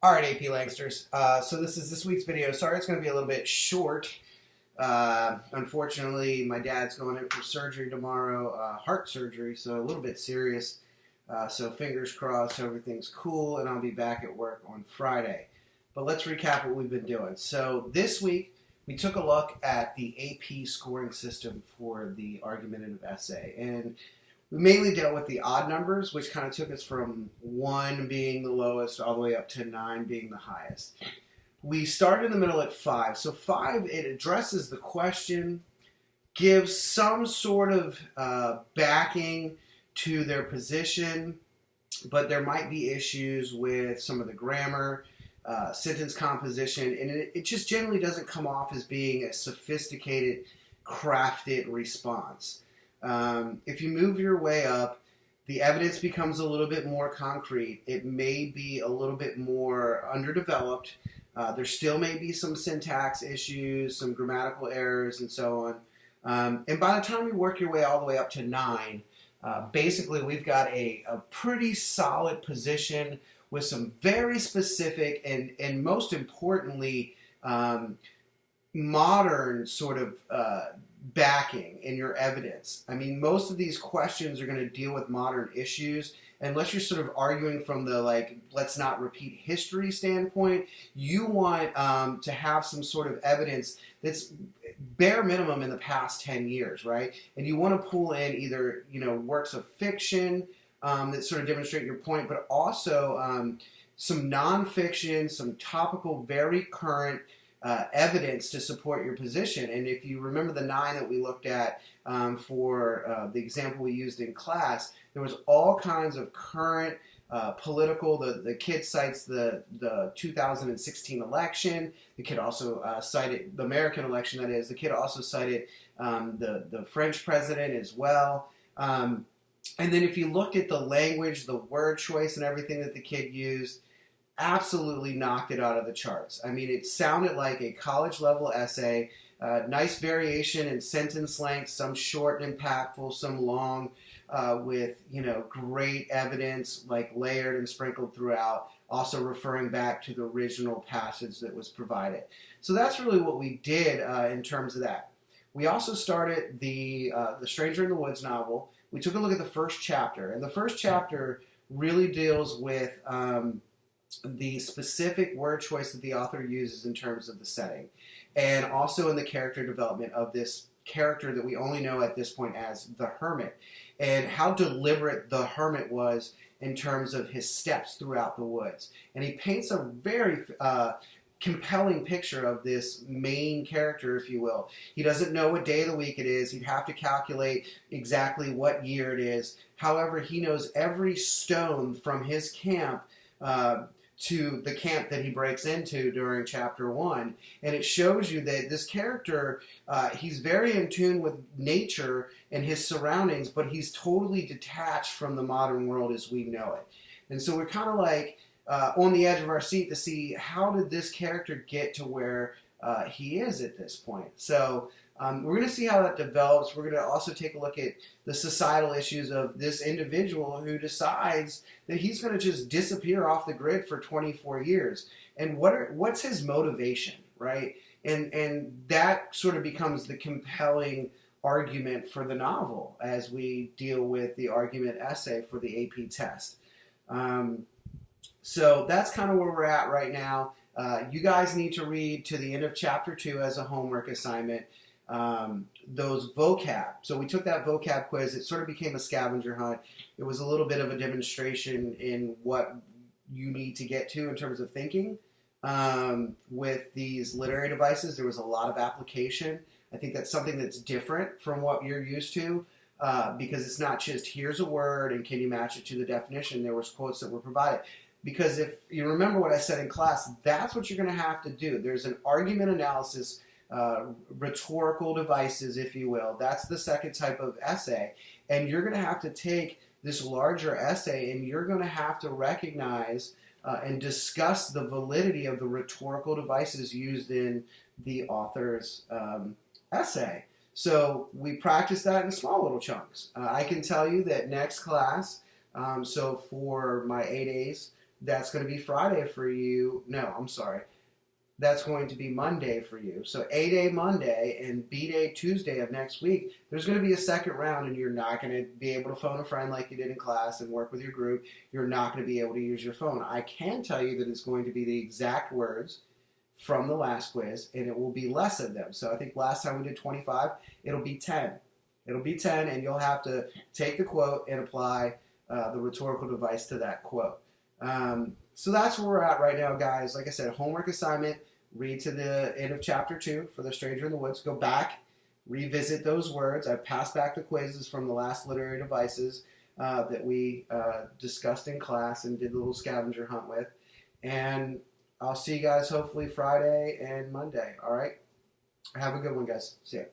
All right, AP Langsters. So this is this week's video. Sorry, it's going to be a little bit short. Unfortunately, my dad's going in for surgery tomorrow, heart surgery, so a little bit serious. So fingers crossed, everything's cool, and I'll be back at work on Friday. But let's recap what we've been doing. So this week, we took a look at the AP scoring system for the argumentative essay, and we mainly dealt with the odd numbers, which kind of took us from 1 being the lowest all the way up to 9 being the highest. We started in the middle at 5. So 5, it addresses the question, gives some sort of backing to their position, but there might be issues with some of the grammar, sentence composition, and it just generally doesn't come off as being a sophisticated, crafted response. If you move your way up, the evidence becomes a little bit more concrete. It may be a little bit more underdeveloped. There still may be some syntax issues, some grammatical errors, and so on. And by the time you work your way all the way up to 9, basically we've got a pretty solid position with some very specific and most importantly, modern sort of backing in your evidence. I mean, most of these questions are going to deal with modern issues. Unless you're sort of arguing from the, let's not repeat history standpoint, you want to have some sort of evidence that's bare minimum in the past 10 years, right? And you want to pull in either, works of fiction that sort of demonstrate your point, but also some nonfiction, some topical, very current evidence to support your position. And if you remember the 9 that we looked at for the example we used in class, there was all kinds of current political. The kid cites the 2016 election. The kid also cited the American election, that is. The kid also cited the French president as well. And then if you looked at the language, the word choice, and everything that the kid used, absolutely knocked it out of the charts. I mean, it sounded like a college-level essay, nice variation in sentence length, some short and impactful, some long, with, great evidence, layered and sprinkled throughout, also referring back to the original passage that was provided. So that's really what we did in terms of that. We also started the Stranger in the Woods novel. We took a look at the first chapter, and the first chapter really deals with the specific word choice that the author uses in terms of the setting, and also in the character development of this character that we only know at this point as the Hermit, and how deliberate the Hermit was in terms of his steps throughout the woods. And he paints a very compelling picture of this main character, if you will. He doesn't know what day of the week it is. He'd have to calculate exactly what year it is. However, he knows every stone from his camp to the camp that he breaks into during chapter 1. And it shows you that this character, he's very in tune with nature and his surroundings, but he's totally detached from the modern world as we know it. And so we're kind of on the edge of our seat to see how did this character get to where he is at this point. So we're going to see how that develops. We're going to also take a look at the societal issues of this individual who decides that he's going to just disappear off the grid for 24 years. And what's his motivation, right? And that sort of becomes the compelling argument for the novel as we deal with the argument essay for the AP test. So that's kind of where we're at right now. You guys need to read to the end of chapter 2 as a homework assignment. Those vocab. So we took that vocab quiz. It sort of became a scavenger hunt. It was a little bit of a demonstration in what you need to get to in terms of thinking. With these literary devices, there was a lot of application. I think that's something that's different from what you're used to, because it's not just here's a word and can you match it to the definition. There was quotes that were provided. Because if you remember what I said in class, that's what you're going to have to do. There's an argument analysis, rhetorical devices, if you will. That's the second type of essay. And you're going to have to take this larger essay and you're going to have to recognize and discuss the validity of the rhetorical devices used in the author's essay. So we practice that in small little chunks. I can tell you that next class, so for my 8As, that's going to be Friday for you. No, I'm sorry. That's going to be Monday for you. So A-Day Monday and B-Day Tuesday of next week, there's going to be a second round, and you're not going to be able to phone a friend like you did in class and work with your group. You're not going to be able to use your phone. I can tell you that it's going to be the exact words from the last quiz, and it will be less of them. So I think last time we did 25, it'll be 10. It'll be 10, and you'll have to take the quote and apply the rhetorical device to that quote. So that's where we're at right now, guys. Like I said, homework assignment. Read to the end of chapter 2 for The Stranger in the Woods. Go back, revisit those words. I passed back the quizzes from the last literary devices that we discussed in class and did a little scavenger hunt with. And I'll see you guys hopefully Friday and Monday. All right? Have a good one, guys. See ya.